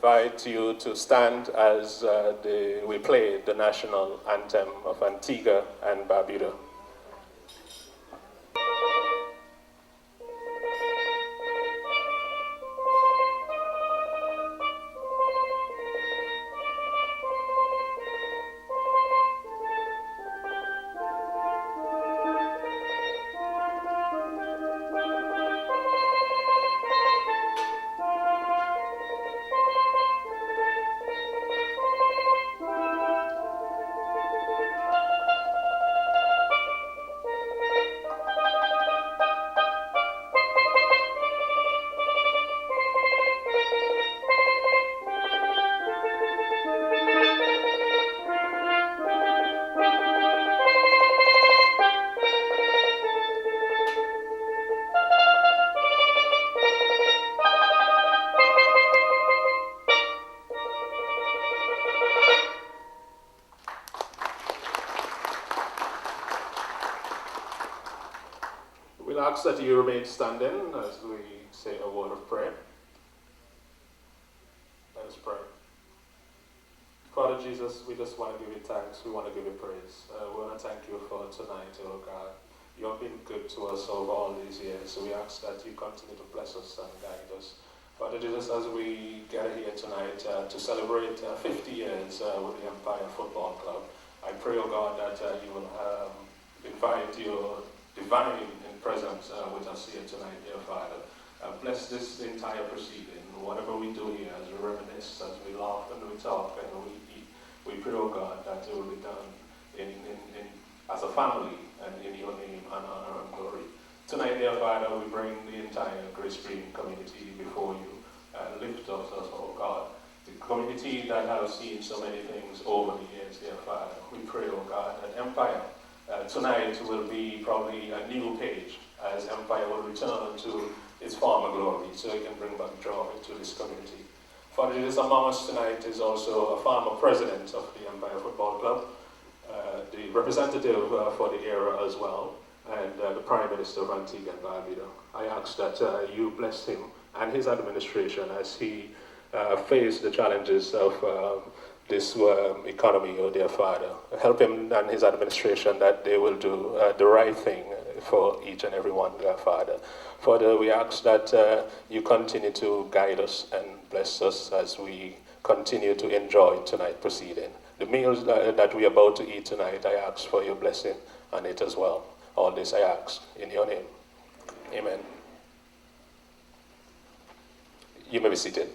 invite you to stand as we play the national anthem of Antigua and Barbuda. We'll ask that you remain standing as we say a word of prayer. Let us pray. Father Jesus, we just want to give you thanks. We want to give you praise. We want to thank you for tonight, oh God. You have been good to us over all these years, so we ask that you continue to bless us and guide us. Father Jesus, as we gather here tonight to celebrate 50 years with the Empire Football Club, I pray, oh God, that you will invite your divine presence with us here tonight, dear Father. Bless this entire proceeding. Whatever we do here, as we reminisce, as we laugh and we talk and we eat, we pray, oh God, that it will be done as a family and in your name and honor and glory. Tonight, dear Father, we bring the entire Grace Stream community before you. Lift us, oh God, the community that has seen so many things over the years, dear Father. We pray, oh God, that Empire tonight will be probably a new page as Empire will return to its former glory, so it can bring back joy to this community. Father Jesus, among us tonight is also a former president of the Empire Football Club, the representative for the era as well, and the Prime Minister of Antigua and Barbuda. I ask that you bless him and his administration as he face the challenges of this economy, oh dear Father. Help him and his administration that they will do the right thing for each and every one, dear Father. Father, we ask that you continue to guide us and bless us as we continue to enjoy tonight's proceeding. The meals that we are about to eat tonight, I ask for your blessing on it as well. All this I ask in your name. Amen. You may be seated.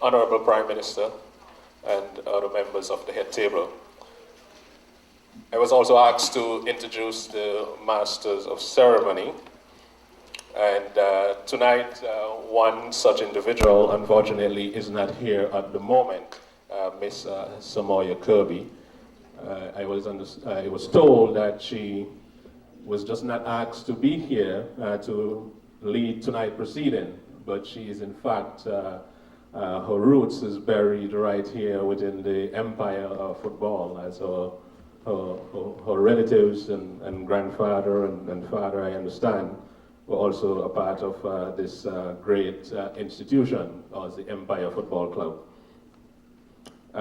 Honorable Prime Minister and other members of the head table, I was also asked to introduce the Masters of Ceremony, and tonight one such individual unfortunately is not here at the moment, Miss Samoya Kirby. I was told that she was just not asked to be here to lead tonight's proceeding, but she is in fact her roots is buried right here within the empire of football, as her relatives and grandfather and father, I understand, were also a part of this great institution, as the Empire Football Club.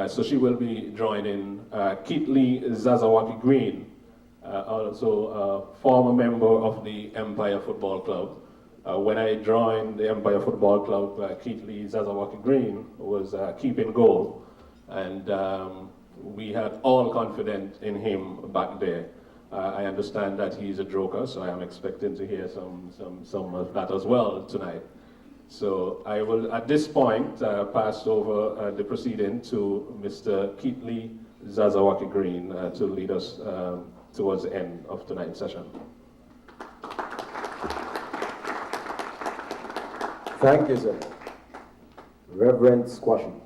So she will be joining Kitley Zazawaki Green, also a former member of the Empire Football Club. When I joined the Empire Football Club, Kitley Zazawaki Green was keeping goal, and we had all confidence in him back there. I understand that he's a joker, so I am expecting to hear some of that as well tonight. So I will, at this point, pass over the proceeding to Mr. Kitley Zazawaki Green to lead us towards the end of tonight's session. Thank you, sir. Reverend Squashing.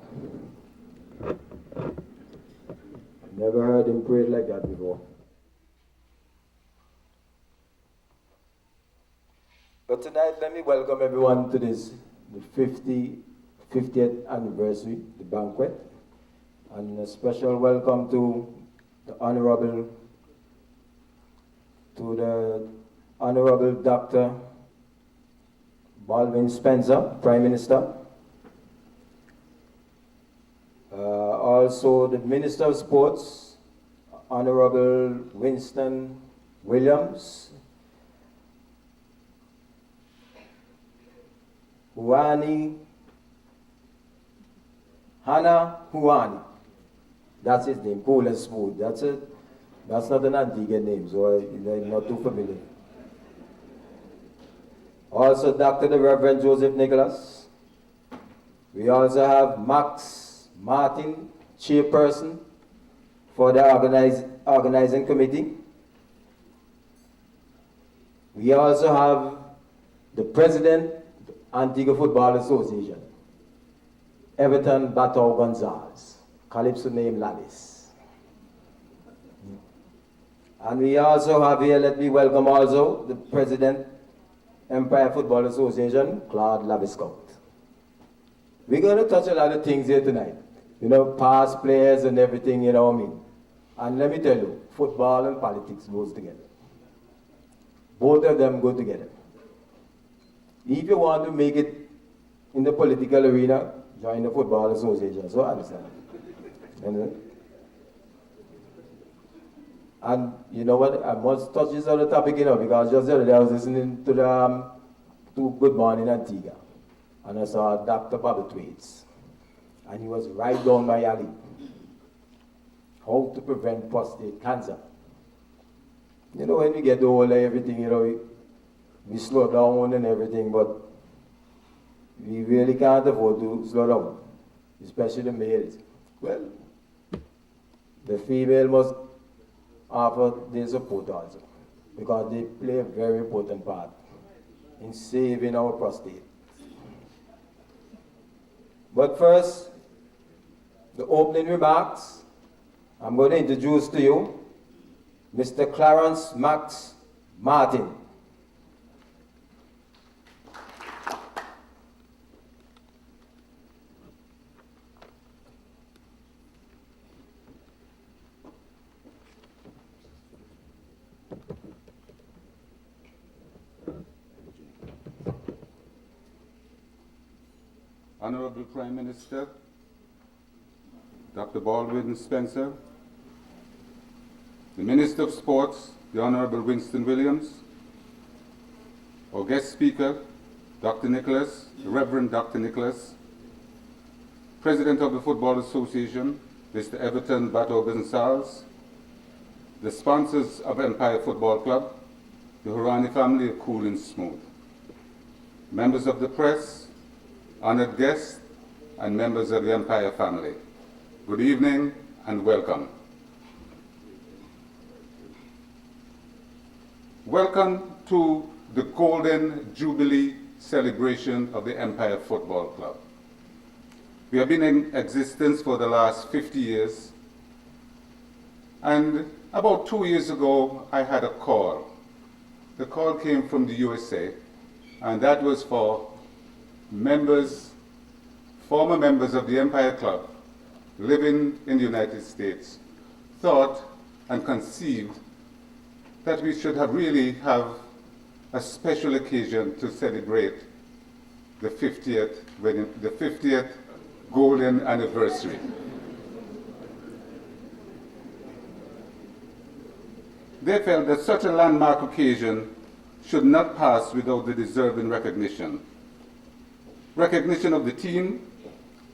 Never heard him pray like that before. But tonight, let me welcome everyone to this, the 50th anniversary, the banquet. And a special welcome to the Honorable to the Honorable Dr. Baldwin Spencer, Prime Minister. Also the Minister of Sports, Honorable Winston Williams. Hannah Huani. That's his name, cool and smooth. That's it. That's not an Antigua name, so I'm not too familiar. Also, Dr. the Reverend Joseph Nicholas. We also have Max Martin, chairperson for the organizing committee. We also have the president Antigua Football Association, Everton Bato Gonzalez, Calypso name Lallis. And we also have here, let me welcome also the president, Empire Football Association, Claude Laviscount. We're going to touch a lot of things here tonight. You know, past players and everything, you know what I mean? And let me tell you, football and politics goes together. Both of them go together. If you want to make it in the political arena, join the Football Association. So I understand. You know? And you know what? I must touch this other topic, you know, because just the other day I was listening to the to Good Morning Antigua, and I saw Dr. Bobby Twaits, and he was right down my alley. How to prevent prostate cancer. You know, when we get older, everything, you know, we slow down and everything, but we really can't afford to slow down, especially the males. Well, the female must offer their support also, because they play a very important part in saving our prostate. But first, the opening remarks, I'm going to introduce to you Mr. Clarence Max Martin. Honorable Prime Minister, Dr. Baldwin Spencer, the Minister of Sports, the Honorable Winston Williams, our guest speaker, Dr. Nicholas, the Reverend Dr. Nicholas, President of the Football Association, Mr. Everton Bato Gonzalez, the sponsors of Empire Football Club, the Hurani family of Cool and Smooth, members of the press, honored guests, and members of the Empire family. Good evening and welcome. Welcome to the Golden Jubilee celebration of the Empire Football Club. We have been in existence for the last 50 years, and about 2 years ago I had a call. The call came from the USA, and that was for former members of the Empire Club living in the United States, thought and conceived that we should really have a special occasion to celebrate the 50th golden anniversary. They felt that such a landmark occasion should not pass without the deserving recognition. Recognition of the team,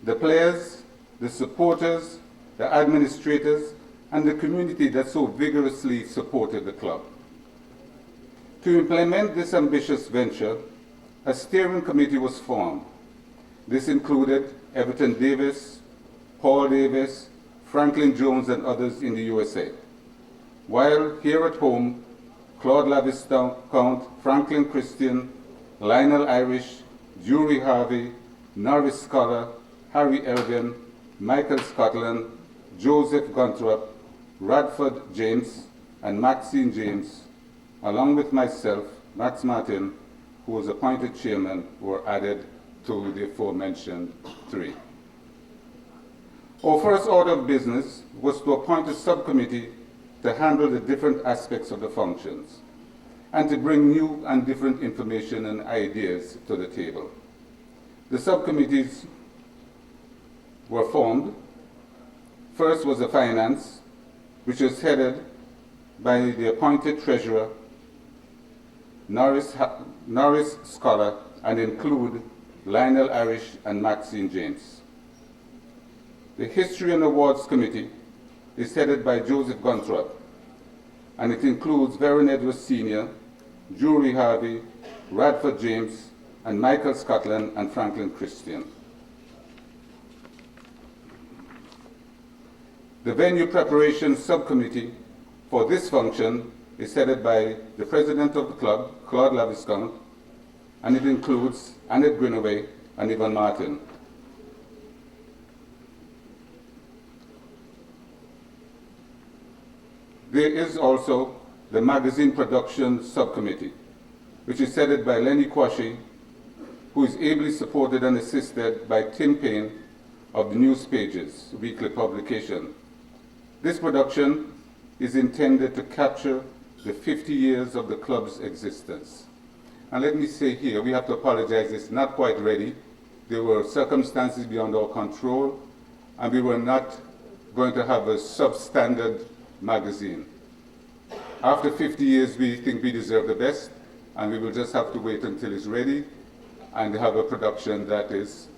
the players, the supporters, the administrators, and the community that so vigorously supported the club. To implement this ambitious venture, a steering committee was formed. This included Everton Davis, Paul Davis, Franklin Jones, and others in the USA. While here at home, Claude Laviscount, Franklin Christian, Lionel Irish, Jury Harvey, Norris Scholar, Harry Elgin, Michael Scotland, Joseph Gontrop, Radford James, and Maxine James, along with myself, Max Martin, who was appointed chairman, were added to the aforementioned three. Our first order of business was to appoint a subcommittee to handle the different aspects of the functions. and to bring new and different information and ideas to the table. The subcommittees were formed. First was the finance, which was headed by the appointed treasurer, Norris Scholar, and include Lionel Irish and Maxine James. The History and Awards Committee is headed by Joseph Guntrop, and it includes Vernon Edwards Sr., Jury Harvey, Radford James, and Michael Scotland and Franklin Christian. The Venue Preparation Subcommittee for this function is headed by the President of the club, Claude Laviscount, and it includes Annette Greenaway and Ivan Martin. There is also the Magazine Production Subcommittee, which is headed by Lenny Quashie, who is ably supported and assisted by Tim Payne of the News Pages weekly publication. This production is intended to capture the 50 years of the club's existence. And let me say here, we have to apologize, it's not quite ready. There were circumstances beyond our control, and we were not going to have a substandard magazine. After 50 years, we think we deserve the best, and we will just have to wait until it's ready and have a production that is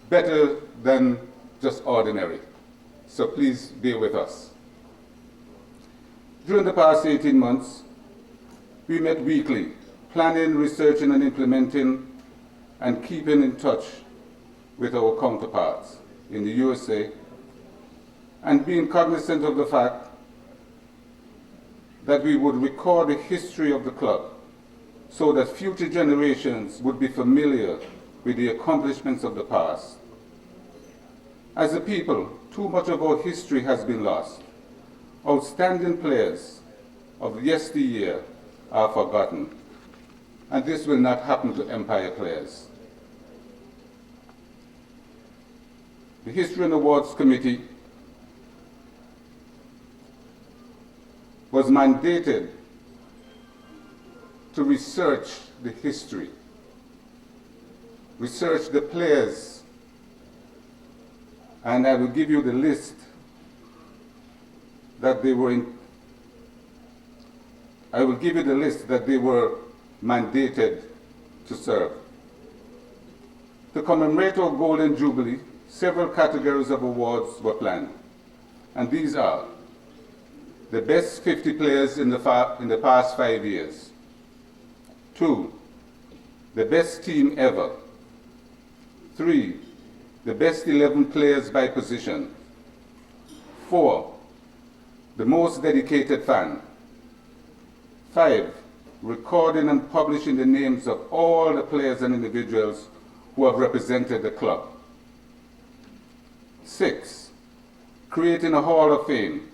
better than just ordinary. So please bear with us. During the past 18 months, we met weekly, planning, researching, and implementing, and keeping in touch with our counterparts in the USA, and being cognizant of the fact that we would record the history of the club so that future generations would be familiar with the accomplishments of the past. As a people, too much of our history has been lost. Outstanding players of yesteryear are forgotten, and this will not happen to Empire players. The History and Awards Committee was mandated to research the history, research the players, and I will give you the list that they were mandated to serve. To commemorate our Golden Jubilee, several categories of awards were planned, and these are the best 50 players in the past 5 years. 2, the best team ever. 3, the best 11 players by position. 4, the most dedicated fan. 5, recording and publishing the names of all the players and individuals who have represented the club. 6, creating a Hall of Fame.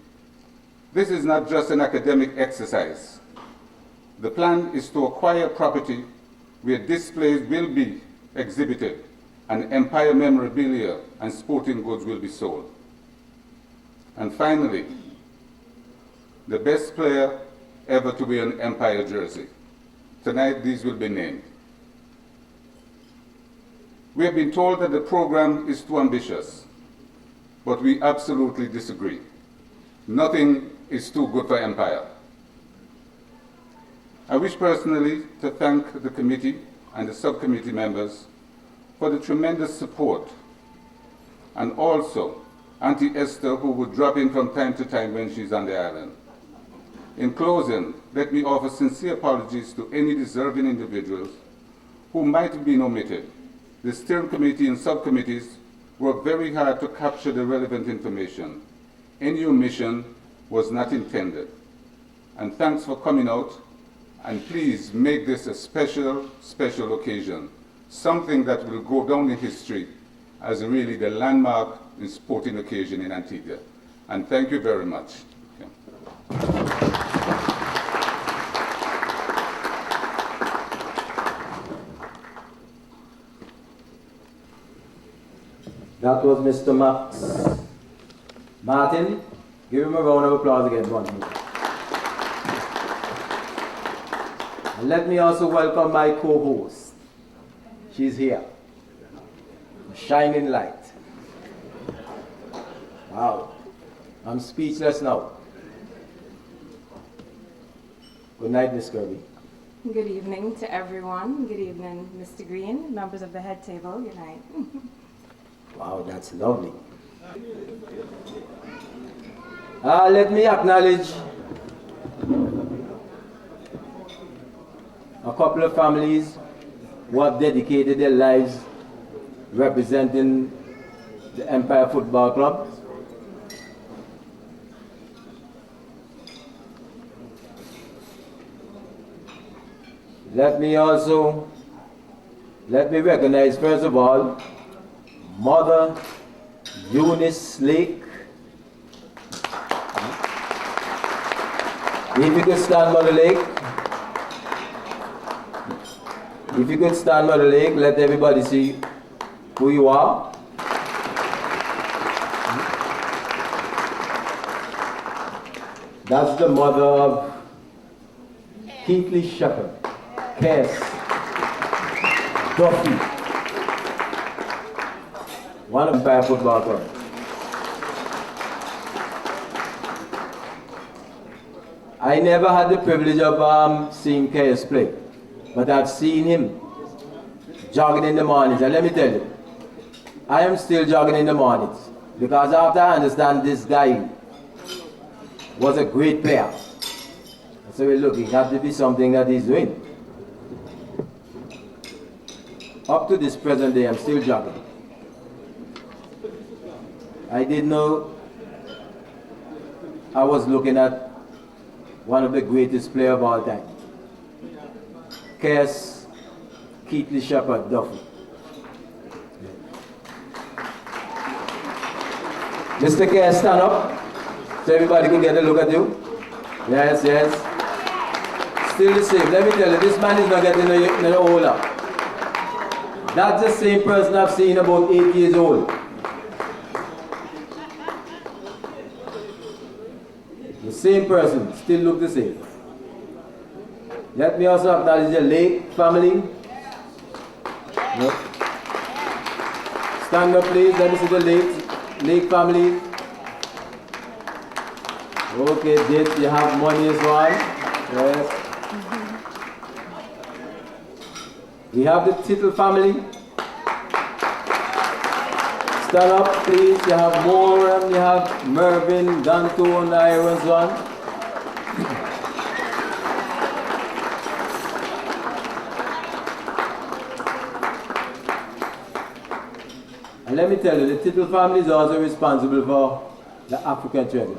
This is not just an academic exercise. The plan is to acquire property where displays will be exhibited and Empire memorabilia and sporting goods will be sold. And finally, the best player ever to wear an Empire jersey. Tonight, these will be named. We have been told that the program is too ambitious, but we absolutely disagree. Nothing is too good for Empire. I wish personally to thank the committee and the subcommittee members for the tremendous support, and also Auntie Esther, who would drop in from time to time when she's on the island. In closing, let me offer sincere apologies to any deserving individuals who might have been omitted. The steering committee and subcommittees worked very hard to capture the relevant information. Any omission was not intended. And thanks for coming out, and please make this a special, special occasion, something that will go down in history as really the landmark in sporting occasion in Antigua. And thank you very much. That was Mr. Max Martin. Give him a round of applause again. One more. And let me also welcome my co-host. She's here. Shining light. Wow. I'm speechless now. Good night, Miss Kirby. Good evening to everyone. Good evening, Mr. Green, members of the head table. Good night. Wow, that's lovely. Let me acknowledge a couple of families who have dedicated their lives representing the Empire Football Club. Let me recognize first of all Mother Eunice Lake. If you could stand, Mother Lake. If you could stand, Mother Lake, let everybody see who you are. That's the mother of Keithley Shepherd, Cass, Duffy, one of Empire Football Club. I never had the privilege of seeing Cass play, but I've seen him jogging in the mornings. And let me tell you, I am still jogging in the mornings because after I understand this guy was a great player. So look, it had to be something that he's doing. Up to this present day, I'm still jogging. I didn't know I was looking at one of the greatest players of all time. Cass Keithley Shepherd Duffy. Mr. Cass, stand up so everybody can get a look at you. Yes, yes. Still the same. Let me tell you, this man is not getting no older. That's the same person I've seen about 8 years old. The same person, still look the same. Let me also acknowledge the Lake family. No. Stand up please, let me see the Lake family. Okay, Dave, you have money as well. Yes. We have the Tittle family. Stand up, please. You have Moran, you have Mervyn, Danto, and Irons one. And let me tell you, the Tittle family is also responsible for the African treasure.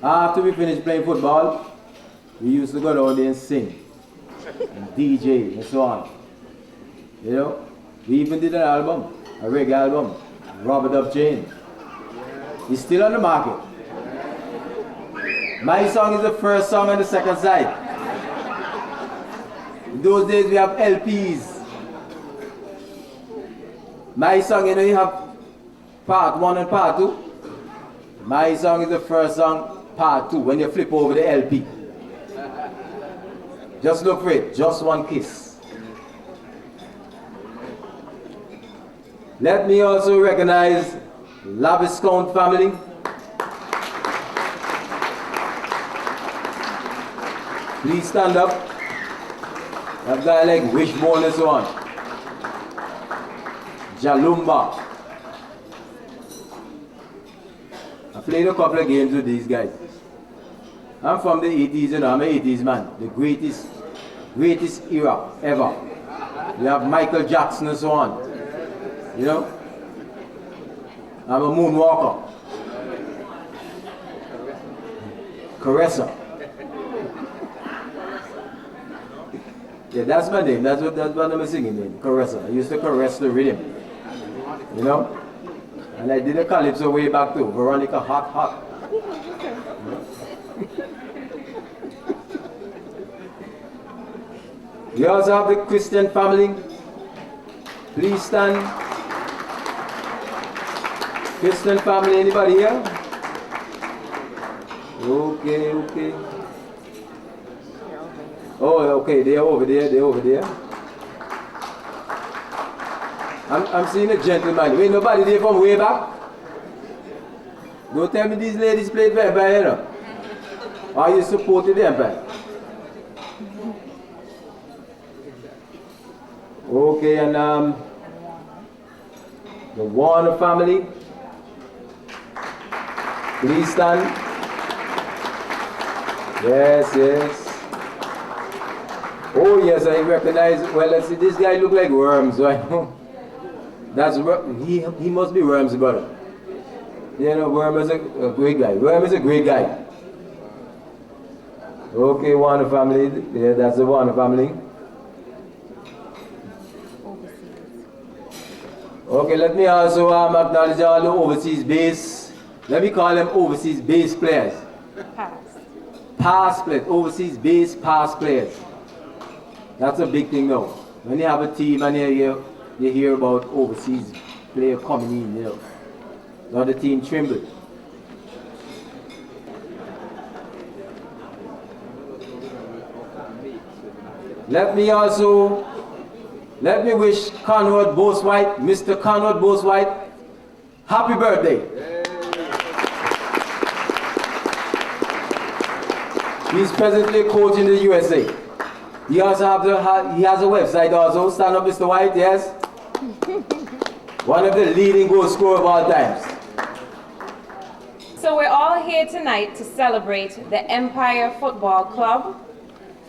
After we finished playing football, we used to go down there and sing, and DJ, and so on. You know, we even did an album, a reggae album, Robert Up Chain. It's still on the market. My song is the first song on the second side. In those days we have LPs. My song, you know, you have part 1 and part 2. My song is the first song, part 2, when you flip over the LP. Just look for it, Just One Kiss. Let me also recognize Laviscount family. Please stand up. That guy like Wishbone and so on. Jalumba. I played a couple of games with these guys. I'm from the 80s, you know, I'm an 80s man. The greatest era ever. You have Michael Jackson and so on. You know? I'm a moonwalker. Caresser. Yeah, that's my name. That's what I'm singing name. Caresser. I used to caress the rhythm. You know? And I did a calypso way back too. Veronica Hot Hot. We also have the Christian family. Please stand. Christian family, anybody here? Okay, okay. Oh, okay, they're over there. I'm seeing a gentleman. Wait, nobody there from way back? Don't tell me these ladies played very bad, you know. Are you supporting them bad? Okay, and the Warner family, please stand. Yes. Oh yes, I recognize. Well, let's see. This guy look like Worms, right? That's he must be Worms' brother. You know, Worm is a great guy. Worm is a great guy. Okay, Warner family. Yeah, that's the Warner family. Okay, let me also acknowledge all the overseas base. Let me call them overseas base players. Past players. Overseas base past players. That's a big thing now. When you have a team and you hear about overseas player coming in, you know. Now the team trembled. Let me wish Conrad Bothwhite, Mr. Conrad Bothwhite, happy birthday. He's presently coaching the USA. He also he has a website also. Stand up, Mr. White, yes? One of the leading goal scorers of all times. So we're all here tonight to celebrate the Empire Football Club,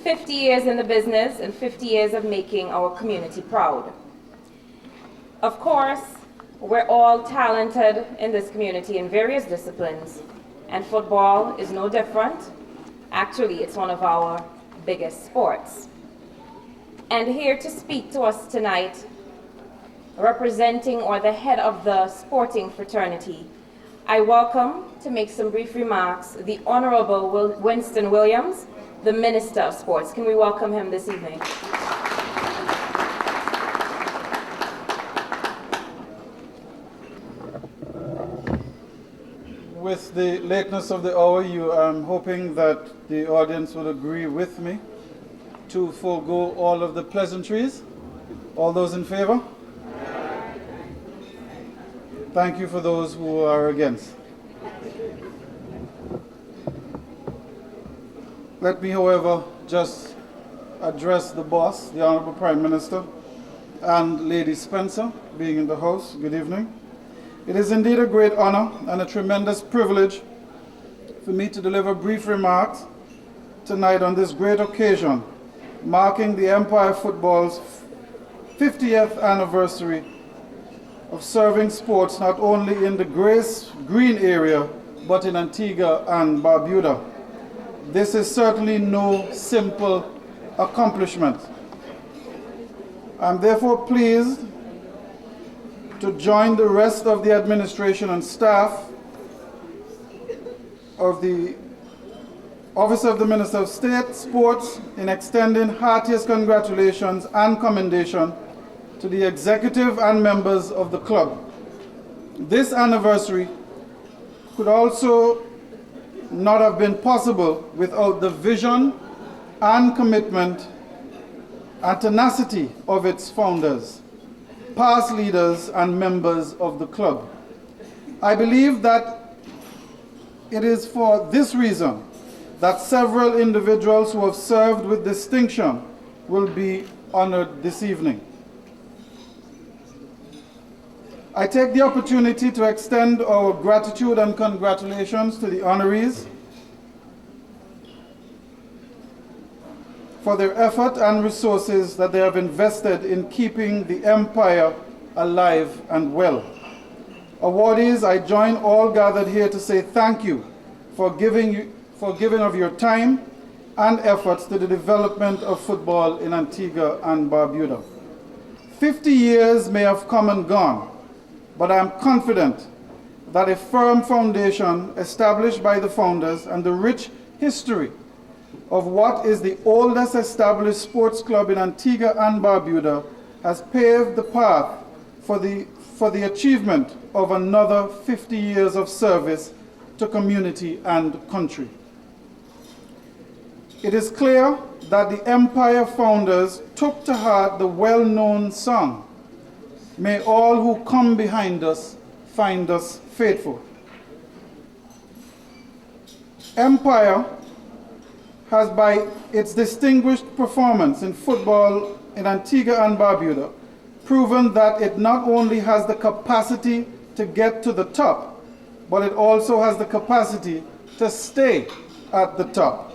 50 years in the business and 50 years of making our community proud. Of course, we're all talented in this community in various disciplines, and football is no different. Actually, it's one of our biggest sports. And here to speak to us tonight, representing or the head of the sporting fraternity, I welcome to make some brief remarks the Honorable Winston Williams, the Minister of Sports. Can we welcome him this evening? With the lateness of the hour, I'm hoping that the audience will agree with me to forego all of the pleasantries. All those in favor? Thank you for those who are against. Let me, however, just address the boss, the Honorable Prime Minister, and Lady Spencer, being in the house. Good evening. It is indeed a great honor and a tremendous privilege for me to deliver brief remarks tonight on this great occasion, marking the Empire Football's 50th anniversary of serving sports not only in the Grace Green area, but in Antigua and Barbuda. This is certainly no simple accomplishment. I'm therefore pleased to join the rest of the administration and staff of the Office of the Minister of State, Sports, in extending heartiest congratulations and commendation to the executive and members of the club. This anniversary could also not have been possible without the vision and commitment and tenacity of its founders, past leaders and members of the club. I believe that it is for this reason that several individuals who have served with distinction will be honored this evening. I take the opportunity to extend our gratitude and congratulations to the honorees for their effort and resources that they have invested in keeping the Empire alive and well. Awardees, I join all gathered here to say thank you for giving of your time and efforts to the development of football in Antigua and Barbuda. 50 years may have come and gone, but I am confident that a firm foundation established by the founders and the rich history of what is the oldest established sports club in Antigua and Barbuda has paved the path for the achievement of another 50 years of service to community and country. it is clear that the Empire founders took to heart the well-known song, "May all who come behind us find us faithful." Empire has, by its distinguished performance in football in Antigua and Barbuda, proven that it not only has the capacity to get to the top, but it also has the capacity to stay at the top.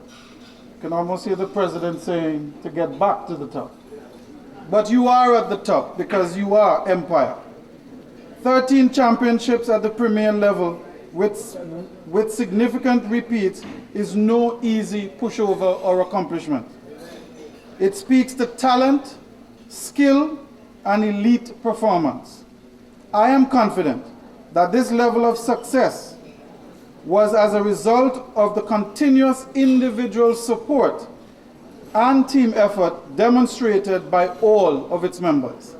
You can almost hear the president saying to get back to the top. But you are at the top because you are Empire. 13 championships at the premier level with significant repeats is no easy pushover or accomplishment. It speaks to talent, skill, and elite performance. I am confident that this level of success was as a result of the continuous individual support and team effort demonstrated by all of its members.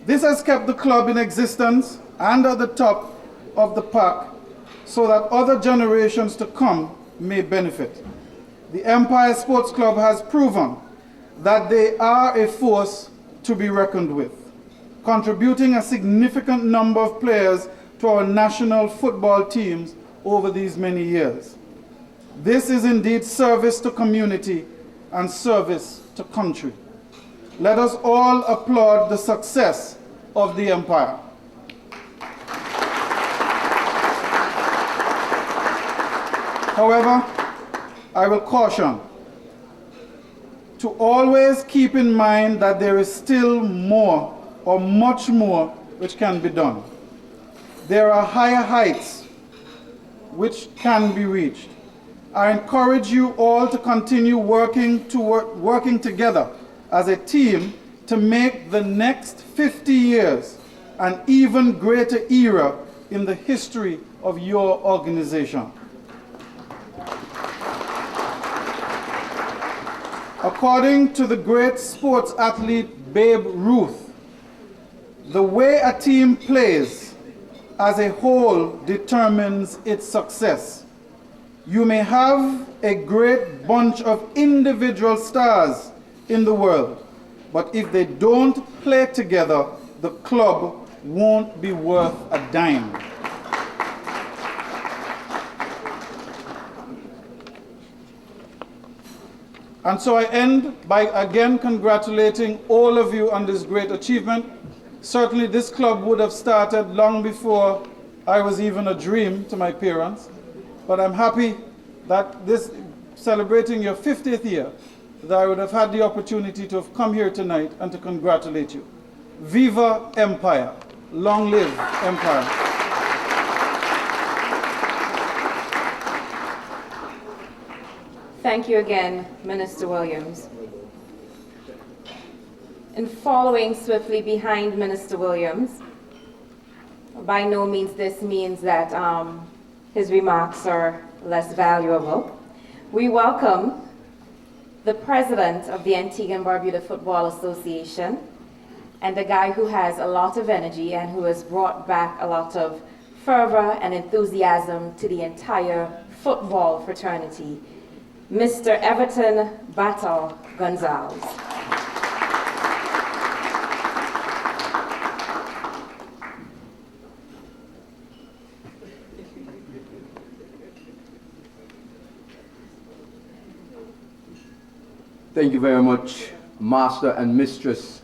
This has kept the club in existence and at the top of the pack so that other generations to come may benefit. The Empire Sports Club has proven that they are a force to be reckoned with, contributing a significant number of players to our national football teams over these many years. This is indeed service to community and service to country. Let us all applaud the success of the Empire. However, I will caution to always keep in mind that there is still more or much more which can be done. There are higher heights which can be reached. I encourage you all to continue working together as a team to make the next 50 years an even greater era in the history of your organization. According to the great sports athlete Babe Ruth, the way a team plays as a whole determines its success. You may have a great bunch of individual stars in the world, but if they don't play together, the club won't be worth a dime. And so I end by again congratulating all of you on this great achievement. Certainly this club would have started long before I was even a dream to my parents. But I'm happy that this, celebrating your 50th year, that I would have had the opportunity to have come here tonight and to congratulate you. Viva Empire. Long live Empire. Thank you again, Minister Williams. And following swiftly behind Minister Williams, by no means this means that his remarks are less valuable. We welcome the president of the Antigua and Barbuda Football Association, and a guy who has a lot of energy and who has brought back a lot of fervor and enthusiasm to the entire football fraternity, Mr. Everton Battle Gonzalez. Thank you very much, Master and Mistress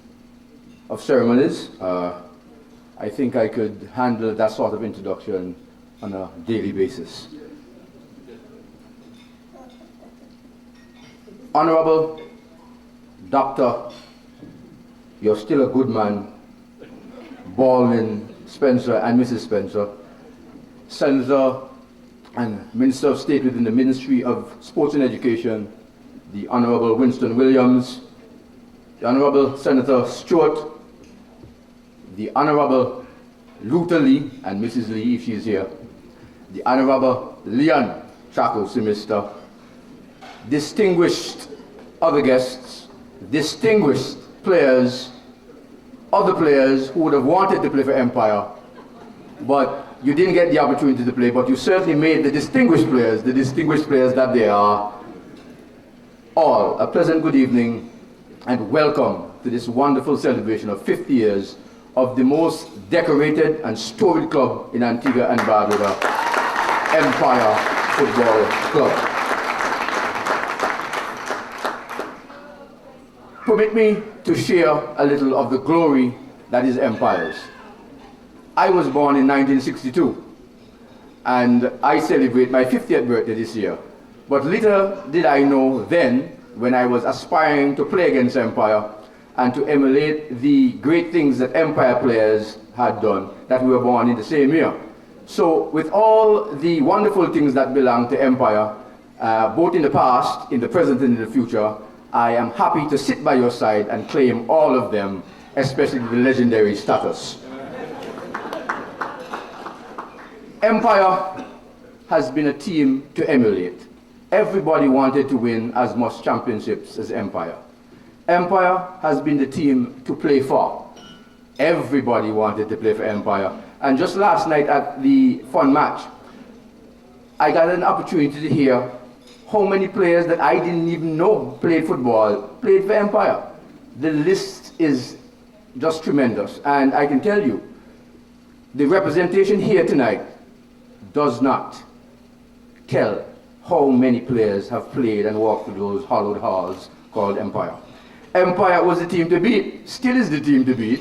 of Ceremonies. I think I could handle that sort of introduction on a daily basis. Honorable Doctor, you're still a good man, Baldwin Spencer and Mrs. Spencer, Senator and Minister of State within the Ministry of Sports and Education, the Honorable Winston Williams, the Honorable Senator Stewart, the Honorable Luther Lee and Mrs. Lee, if she is here, the Honorable Leon Chaco Simister, distinguished other guests, distinguished players, other players who would have wanted to play for Empire, but you didn't get the opportunity to play, but you certainly made the distinguished players that they are, all a pleasant good evening and welcome to this wonderful celebration of 50 years of the most decorated and storied club in Antigua and Barbuda, Empire Football Club. Permit me to share a little of the glory that is Empire's. I was born in 1962, and I celebrate my 50th birthday this year. But little did I know then, when I was aspiring to play against Empire and to emulate the great things that Empire players had done, that we were born in the same year. So with all the wonderful things that belong to Empire, both in the past, in the present, and in the future, I am happy to sit by your side and claim all of them, especially the legendary status. Empire has been a team to emulate. Everybody wanted to win as much championships as Empire. Empire has been the team to play for. Everybody wanted to play for Empire. And just last night at the fun match, I got an opportunity to hear how many players that I didn't even know played football, played for Empire. The list is just tremendous. And I can tell you, the representation here tonight does not tell how many players have played and walked through those hallowed halls called Empire. Empire was the team to beat, still is the team to beat.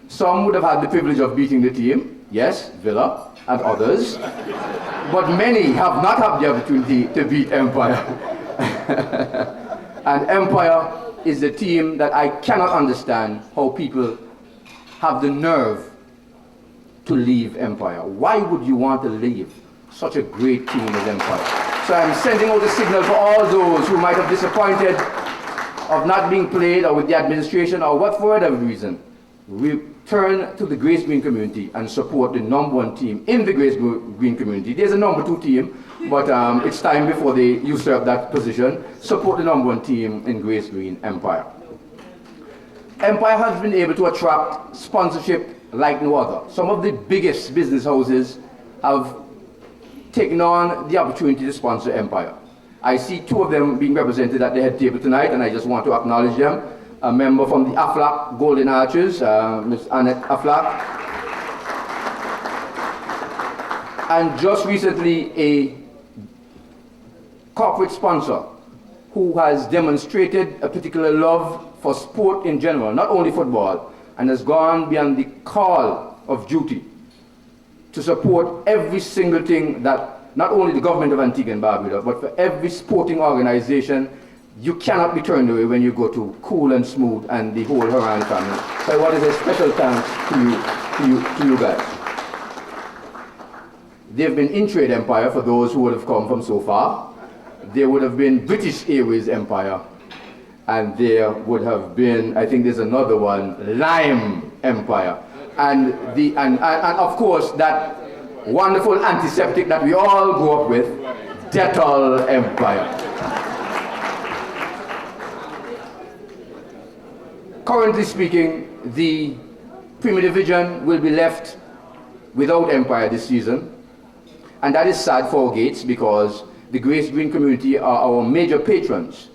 Some would have had the privilege of beating the team, yes, Villa and others, but many have not had the opportunity to beat Empire. And Empire is the team that I cannot understand how people have the nerve to leave Empire. Why would you want to leave such a great team as Empire? So I'm sending out a signal for all those who might have disappointed of not being played or with the administration or what for whatever reason. Return to the Grace Green community and support the #1 team in the Grace Green community. There's a #2 team, but it's time before they usurp that position. Support the #1 team in Grace Green Empire. Empire has been able to attract sponsorship like no other. Some of the biggest business houses have taken on the opportunity to sponsor Empire. I see 2 of them being represented at the head table tonight, and I just want to acknowledge them. A member from the Aflac Golden Arches, Ms. Annette Aflac. And just recently, a corporate sponsor who has demonstrated a particular love for sport in general, not only football, and has gone beyond the call of duty to support every single thing that not only the government of Antigua and Barbuda, but for every sporting organization. You cannot be turned away when you go to Cool and Smooth and the whole Haran family. So I want to say special thanks to you guys. There have been in-trade Empire for those who would have come from so far. There would have been British Airways Empire. And there would have been, I think there's another one, Lime Empire. And of course that wonderful antiseptic that we all grew up with, Dettol Empire. Currently speaking, the Premier Division will be left without Empire this season. And that is sad for our Gates because the Grace Green community are our major patrons.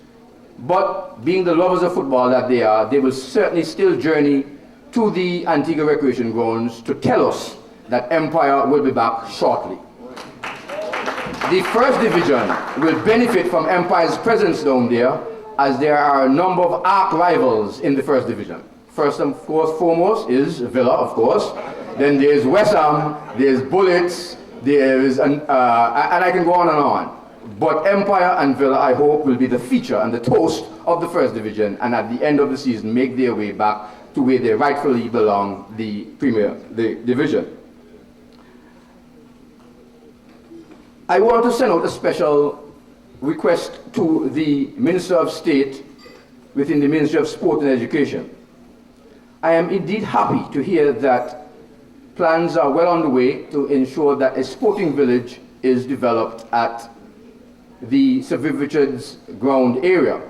But being the lovers of football that they are, they will certainly still journey to the Antigua Recreation Grounds to tell us that Empire will be back shortly. The First Division will benefit from Empire's presence down there, as there are a number of arch rivals in the First Division. First and foremost is Villa, of course. Then there's West Ham, there's Bullets, there's and I can go on and on. But Empire and Villa, I hope, will be the feature and the toast of the First Division, and at the end of the season make their way back to where they rightfully belong, the Division. I want to send out a special request to the Minister of State within the Ministry of Sport and Education. I am indeed happy to hear that plans are well on the way to ensure that a sporting village is developed at the Sir Viv Richards ground area.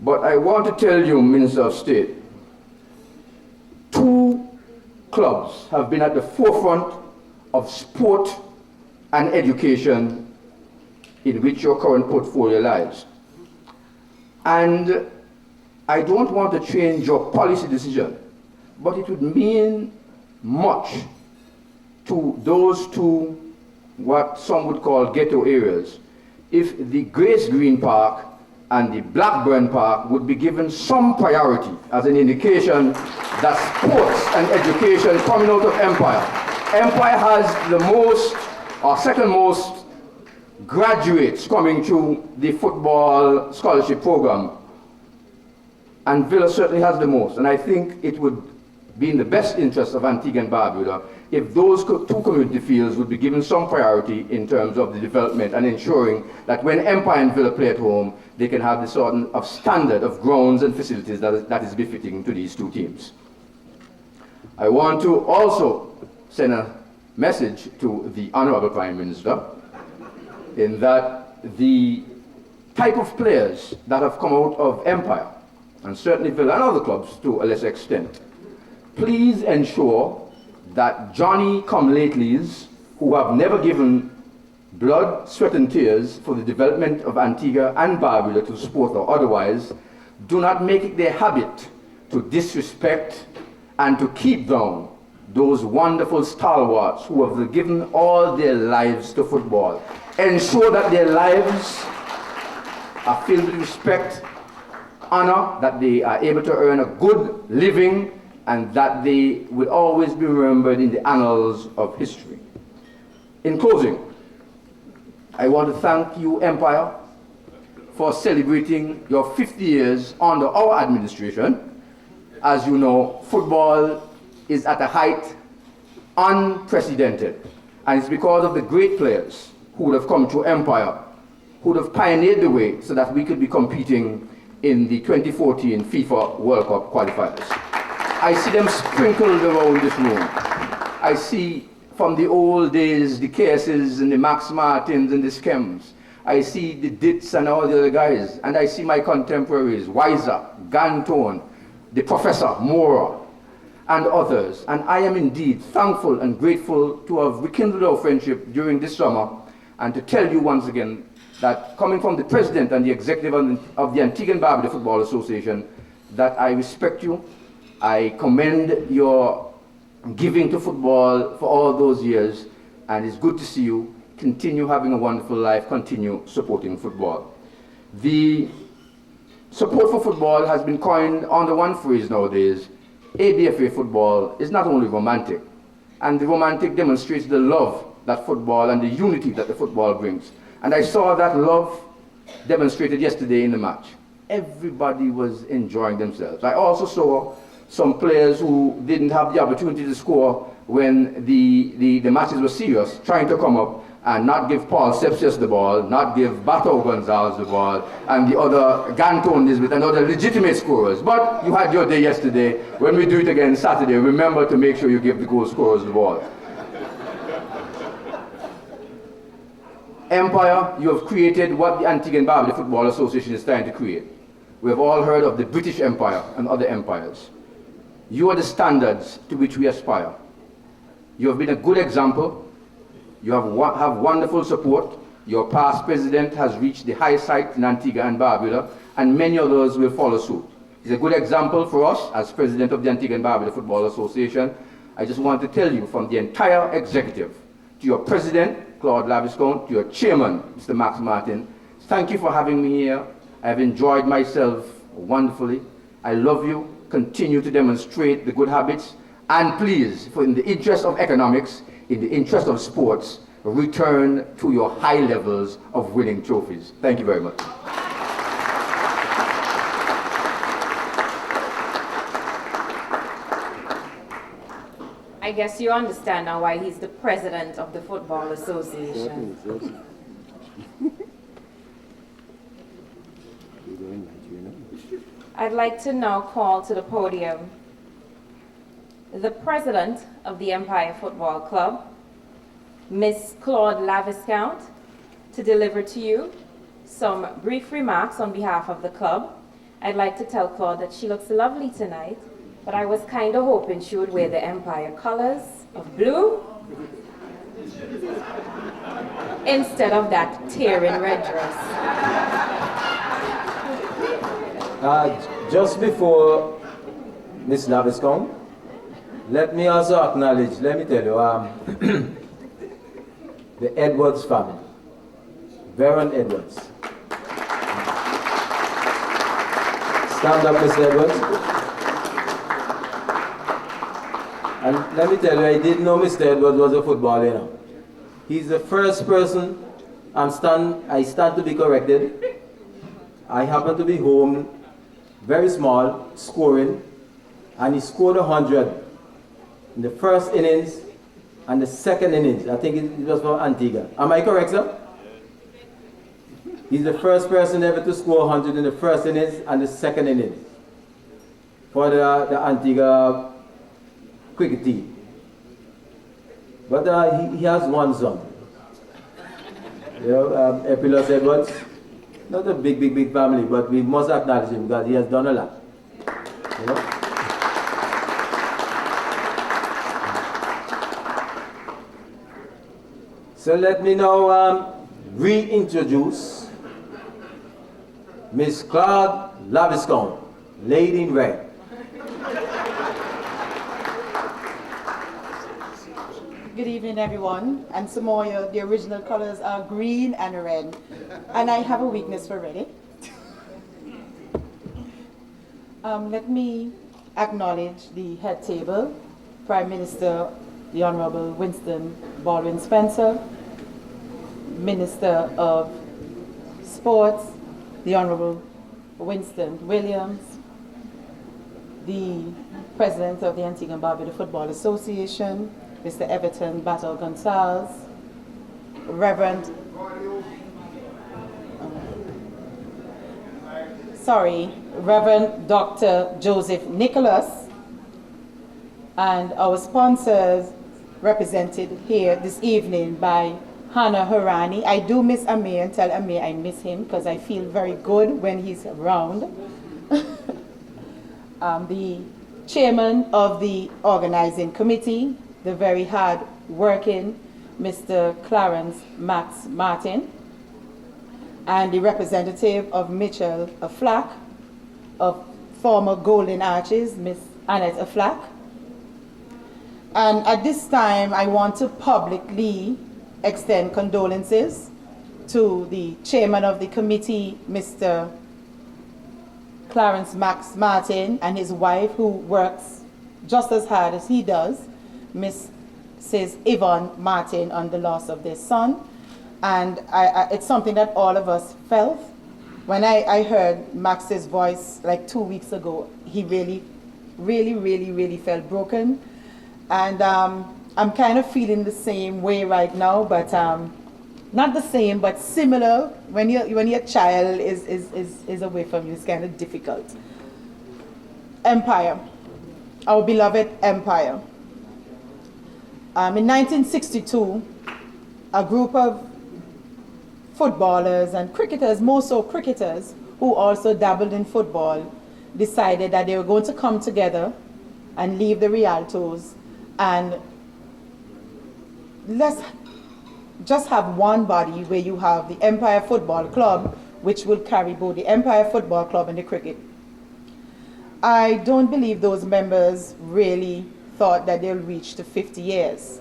But I want to tell you, Minister of State, 2 clubs have been at the forefront of sport and education in which your current portfolio lies. And I don't want to change your policy decision, but it would mean much to those two, what some would call ghetto areas, if the Grace Green Park and the Blackburn Park would be given some priority as an indication that sports and education coming out of Empire. Empire has the most, or second most, graduates coming through the football scholarship program. And Villa certainly has the most. And I think it would be in the best interest of Antigua and Barbuda if those two community fields would be given some priority in terms of the development and ensuring that when Empire and Villa play at home, they can have the sort of standard of grounds and facilities that is befitting to these two teams. I want to also send a message to the Honorable Prime Minister in that the type of players that have come out of Empire, and certainly Villa and other clubs to a lesser extent, please ensure that Johnny-come-latelys who have never given blood, sweat and tears for the development of Antigua and Barbuda to sport or otherwise, do not make it their habit to disrespect and to keep down those wonderful stalwarts who have given all their lives to football. Ensure that their lives are filled with respect, honor, that they are able to earn a good living, and that they will always be remembered in the annals of history. In closing, I want to thank you, Empire, for celebrating your 50 years under our administration. As you know, football is at a height unprecedented, and it's because of the great players who would have come to Empire, who would have pioneered the way so that we could be competing in the 2014 FIFA World Cup qualifiers. I see them sprinkled around this room. I see from the old days the Cases and the Max Martins and the Skems. I see the Dits and all the other guys. And I see my contemporaries, Weiser, Ganton, the Professor Mora, and others. And I am indeed thankful and grateful to have rekindled our friendship during this summer, and to tell you once again that coming from the President and the Executive of the Antigua and Barbuda Football Association, that I respect you. I commend your giving to football for all those years, and it's good to see you. Continue having a wonderful life, continue supporting football. The support for football has been coined under one phrase nowadays. ABFA football is not only romantic, and the romantic demonstrates the love that football and the unity that the football brings. And I saw that love demonstrated yesterday in the match. Everybody was enjoying themselves. I also saw some players who didn't have the opportunity to score when the matches were serious, trying to come up and not give Paul Sepsius the ball, not give Bato Gonzalez the ball, and the other Ganton Nisbet and other legitimate scorers. But you had your day yesterday. When we do it again Saturday, remember to make sure you give the goal scorers the ball. Empire, you have created what the Antigua and Barbuda Football Association is trying to create. We have all heard of the British Empire and other empires. You are the standards to which we aspire. You have been a good example. You have wonderful support. Your past president has reached the highest height in Antigua and Barbuda, and many others will follow suit. He's a good example for us as president of the Antigua and Barbuda Football Association. I just want to tell you from the entire executive, to your president, Claude Laviscount, to your chairman, Mr. Max Martin, thank you for having me here. I have enjoyed myself wonderfully. I love you. Continue to demonstrate the good habits, and please, for in the interest of economics, in the interest of sports, return to your high levels of winning trophies. Thank you very much. I guess you understand now why he's the president of the Football Association. I'd like to now call to the podium the president of the Empire Football Club, Miss Claude Laviscount, to deliver to you some brief remarks on behalf of the club. I'd like to tell Claude that she looks lovely tonight, but I was kind of hoping she would wear the Empire colors of blue instead of that tearing red dress. Just before Miss Laviscombe, let me also acknowledge, let me tell you, the Edwards family, Baron Edwards. Stand up, Mr. Edwards. And let me tell you, I didn't know Mr. Edwards was a footballer, you know. He's the first person, I stand to be corrected. I happened to be home, very small, scoring, and he scored 100 in the first innings and the second innings. I think it was for Antigua. Am I correct, sir? He's the first person ever to score 100 in the first innings and the second innings for the Antigua cricket team. But he has one son. You know, Epilos Edwards. Not a big family, but we must acknowledge him because he has done a lot. You know? So let me now reintroduce Miss Claude Laviscombe, Lady in Red. Good evening, everyone. And Samoa, the original colors are green and red. And I have a weakness for red. Let me acknowledge the head table, Prime Minister, the Honorable Winston Baldwin Spencer, Minister of Sports, the Honorable Winston Williams, the President of the Antigua and Barbuda Football Association, Mr. Everton Battle Gonzalez, Reverend Dr. Joseph Nicholas, and our sponsors represented here this evening by Hannah Harani. I do miss Amir, and tell Amir I miss him because I feel very good when he's around. The chairman of the organizing committee, the very hard working Mr. Clarence Max Martin, and the representative of Mitchell Aflac, of former Golden Arches, Miss Annette Aflac. And at this time, I want to publicly extend condolences to the chairman of the committee, Mr. Clarence Max Martin, and his wife, who works just as hard as he does, Mrs. Yvonne Martin, on the loss of their son. And it's something that all of us felt. When I heard Max's voice like 2 weeks ago, he really felt broken. And I'm kind of feeling the same way right now, but not the same, but similar. When your child is away from you, it's kind of difficult. Empire, our beloved Empire. In 1962, a group of footballers and cricketers, more so cricketers, who also dabbled in football, decided that they were going to come together and leave the Rialtos and let's just have one body where you have the Empire Football Club, which will carry both the Empire Football Club and the cricket. I don't believe those members really thought that they'll reach to 50 years.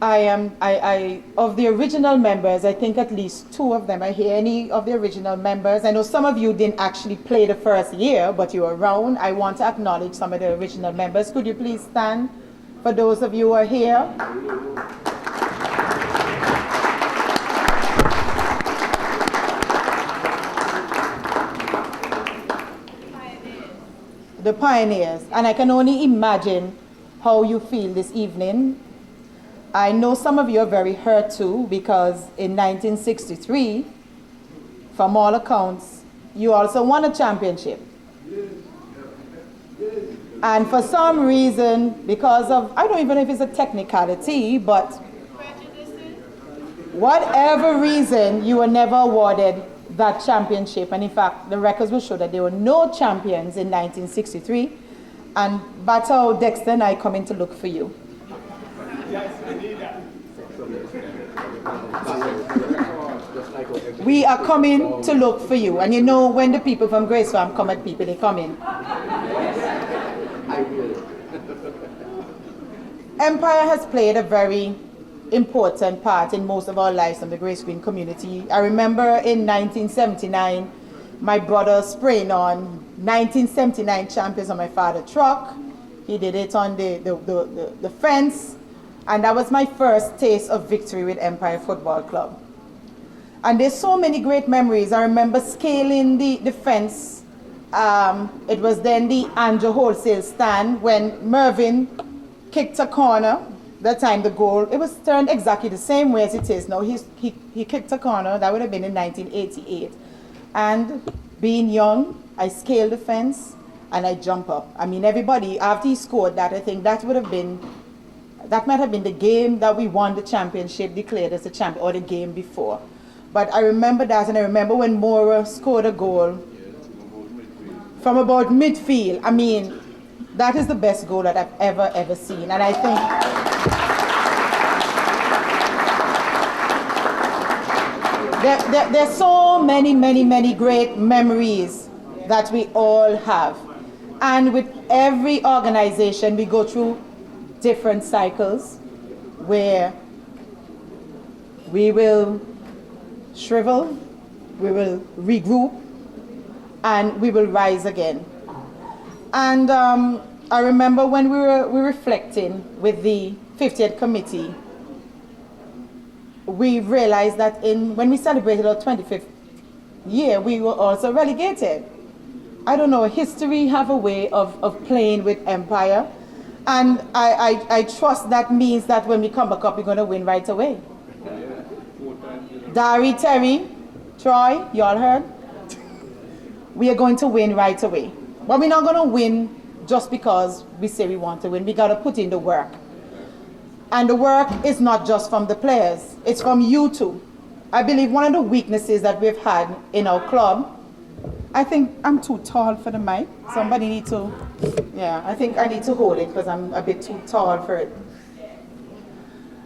Of the original members, I think at least 2 of them are here. Any of the original members? I know some of you didn't actually play the first year, but you were around. I want to acknowledge some of the original members. Could you please stand for those of you who are here? The pioneers. And I can only imagine how you feel this evening. I know some of you are very hurt too, because in 1963, from all accounts, you also won a championship. And for some reason, because of, I don't even know if it's a technicality, but whatever reason, you were never awarded that championship. And in fact, the records will show that there were no champions in 1963. And Bato, Dexter, and I come in to look for you. We are coming to look for you. And you know when the people from Grace Farm come at people, they come in. Empire has played a very important part in most of our lives in the Grace Green community. I remember in 1979, my brother spraying on 1979 champions on my father's truck. He did it on the fence. And that was my first taste of victory with Empire Football Club. And there's so many great memories. I remember scaling the fence. It was then the Andrew Wholesale stand when Mervyn kicked a corner. That time the goal, it was turned exactly the same way as it is now. He kicked a corner. That would have been in 1988. And being young, I scaled the fence and I jump up. I mean, everybody, after he scored that, I think that might have been the game that we won the championship, declared as the champion, or the game before. But I remember that, and I remember when Mora scored a goal from about midfield. I mean, that is the best goal that I've ever seen. And I think there's so many great memories that we all have. And with every organization, we go through different cycles where we will shrivel, we will regroup, and we will rise again. And I remember when we were reflecting with the 50th committee, we realized that when we celebrated our 25th year, we were also relegated. I don't know, history have a way of playing with Empire. And I trust that means that when we come back up, we're going to win right away. Dari, Terry, Troy, you all heard? We are going to win right away. But we're not going to win just because we say we want to win. We got to put in the work. And the work is not just from the players. It's from you too. I believe one of the weaknesses that we've had in our club, I think I'm too tall for the mic. Somebody need to, yeah, I think I need to hold it because I'm a bit too tall for it.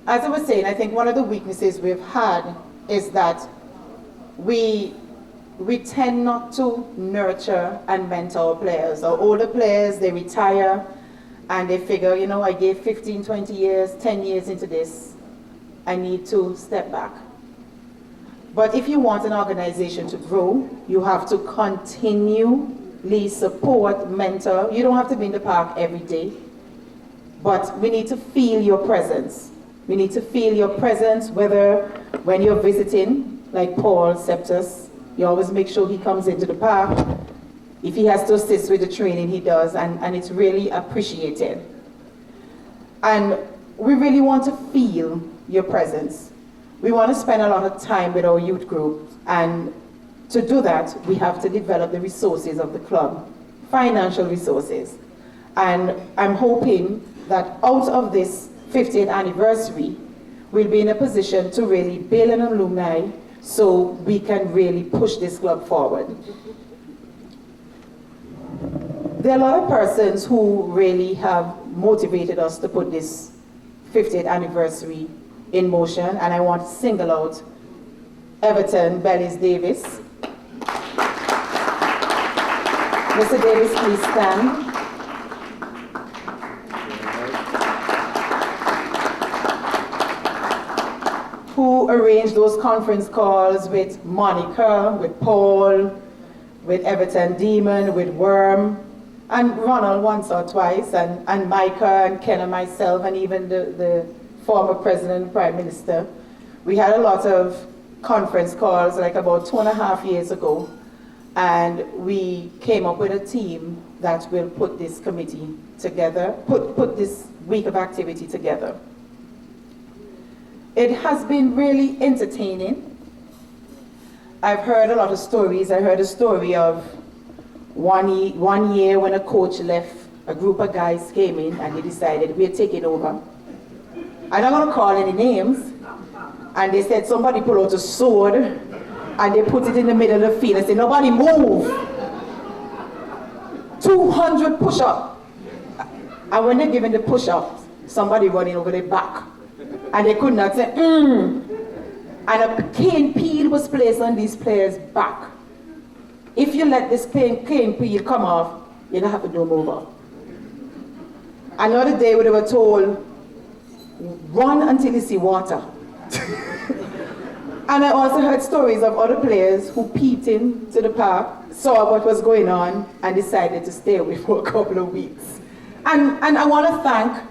As I was saying, I think one of the weaknesses we've had is that we tend not to nurture and mentor players. Our older players, they retire and they figure, you know, I gave 15, 20 years, 10 years into this. I need to step back. But if you want an organization to grow, you have to continually support, mentor. You don't have to be in the park every day, but we need to feel your presence. We need to feel your presence, whether when you're visiting, like Paul Septus, you always make sure he comes into the park. If he has to assist with the training, he does, and it's really appreciated. And we really want to feel your presence. We want to spend a lot of time with our youth group, and to do that, we have to develop the resources of the club, financial resources. And I'm hoping that out of this 50th anniversary, we'll be in a position to really build an alumni so we can really push this club forward. There are a lot of persons who really have motivated us to put this 50th anniversary in motion, and I want to single out Everton Bellis Davis. Mr. Davis, please stand. Who arranged those conference calls with Monica, with Paul, with Everton Demon, with Worm, and Ronald once or twice, and Micah and Ken and myself, and even the former president and prime minister. We had a lot of conference calls like about 2.5 years ago, and we came up with a team that will put this committee together, put this week of activity together. It has been really entertaining. I've heard a lot of stories. I heard a story of one year when a coach left, a group of guys came in and they decided we're taking over. I'm not going to call any names. And they said somebody pull out a sword and they put it in the middle of the field and said, nobody move. 200 push-up. And when they're giving the push-up, somebody running over their back And they could not say, And a cane peel was placed on these players' back. If you let this cane peel come off, you don't have to do them over. Another day they were told, run until you see water. And I also heard stories of other players who peeped into the park, saw what was going on, and decided to stay away for a couple of weeks. And I want to thank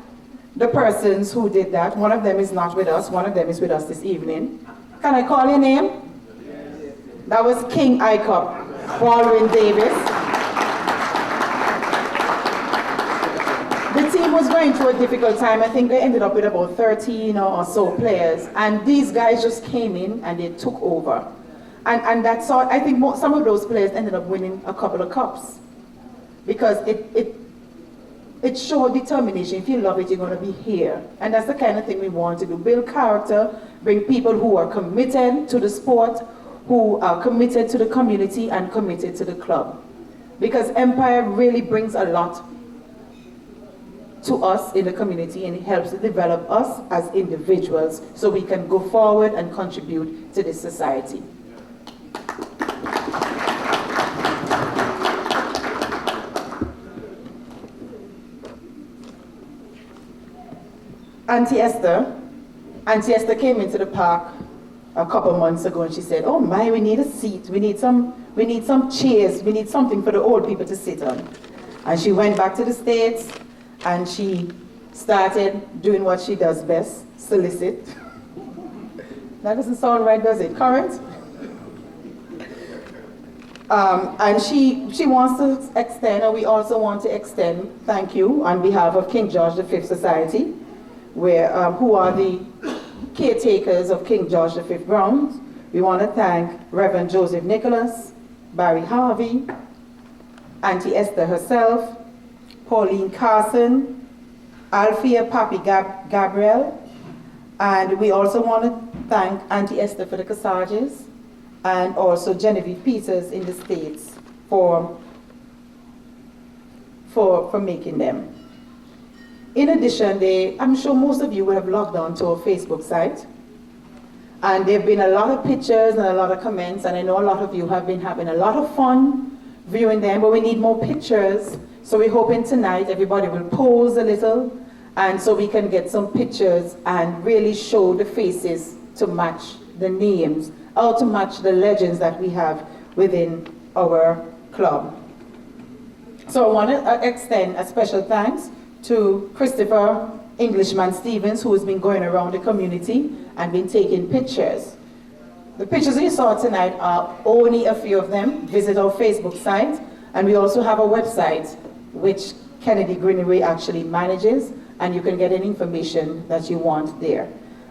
the persons who did that. One of them is not with us, one of them is with us this evening. Can I call your name? That was King Icop, Baldwin Davis. The team was going through a difficult time. I think they ended up with about 13 or so players. And these guys just came in and they took over. And that's all. I think some of those players ended up winning a couple of cups. Because it showed determination. If you love it, you're going to be here. And that's the kind of thing we want to do. Build character, bring people who are committed to the sport, who are committed to the community and committed to the club. Because Empire really brings a lot to us in the community, and it helps to develop us as individuals so we can go forward and contribute to this society. Auntie Esther came into the park a couple months ago and she said, oh my, we need a seat, we need some chairs, we need something for the old people to sit on. And she went back to the States and she started doing what she does best, solicit. That doesn't sound right, does it? Current? And she wants to extend, and we also want to extend thank you on behalf of King George V Society, who are the caretakers of King George V grounds. We want to thank Reverend Joseph Nicholas, Barry Harvey, Auntie Esther herself, Pauline Carson, Althea Papi Gabriel, and we also want to thank Auntie Esther for the corsages, and also Genevieve Peters in the States for making them. In addition, I'm sure most of you would have logged on to our Facebook site, and there have been a lot of pictures and a lot of comments, and I know a lot of you have been having a lot of fun viewing them, but we need more pictures. So we're hoping tonight everybody will pose a little, and so we can get some pictures and really show the faces to match the names, or to match the legends that we have within our club. So I want to extend a special thanks to Christopher Englishman Stevens, who has been going around the community and been taking pictures. The pictures you saw tonight are only a few of them. Visit our Facebook site, and we also have a website which Kennedy Greenaway actually manages, and you can get any information that you want there.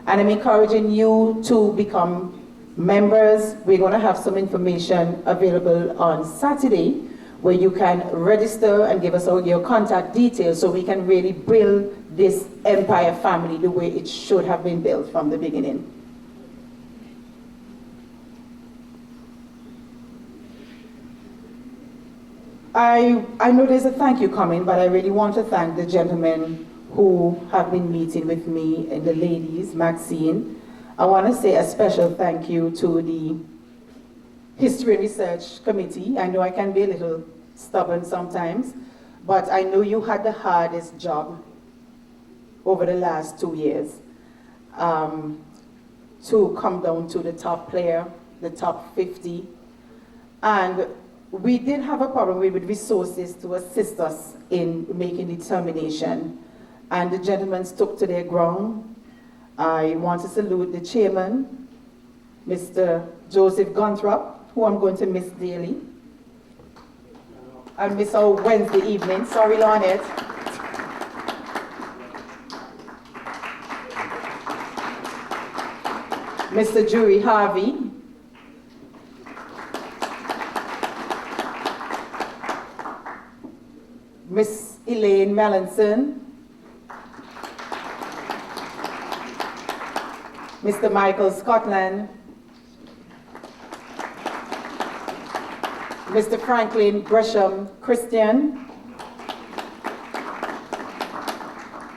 And I'm encouraging you to become members. We're going to have some information available on Saturday where you can register and give us all your contact details so we can really build this Empire family the way it should have been built from the beginning. I know there's a thank you coming, but I really want to thank the gentlemen who have been meeting with me and the ladies, Maxine. I want to say a special thank you to the History and Research Committee. I know I can be a little stubborn sometimes, but I know you had the hardest job over the last 2 years to come down to the top player, the top 50. And we did have a problem with resources to assist us in making determination, and the gentlemen stuck to their ground. I want to salute the chairman, Mr. Joseph Gunthrup, who I'm going to miss dearly. I'll miss our Wednesday evening. Sorry, Lornette. Mr. Jury Harvey. Miss Elaine Melanson. Mr. Michael Scotland. Mr. Franklin Gresham Christian.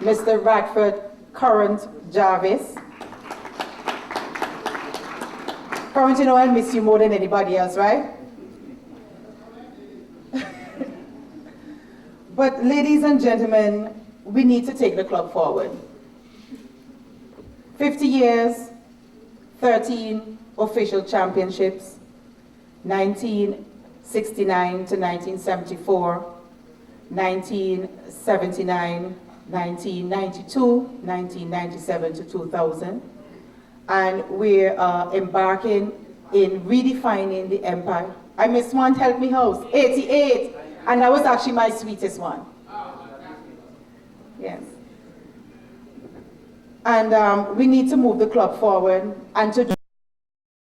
Mr. Radford Current Jarvis. Current, you know I'll miss you more than anybody else, right? But ladies and gentlemen, we need to take the club forward. 50 years, 13 official championships, 1969 to 1974, 1979, 1992, 1997 to 2000. And we're embarking in redefining the empire. I missed one, help me host, 88. And that was actually my sweetest one. Yes. And we need to move the club forward and to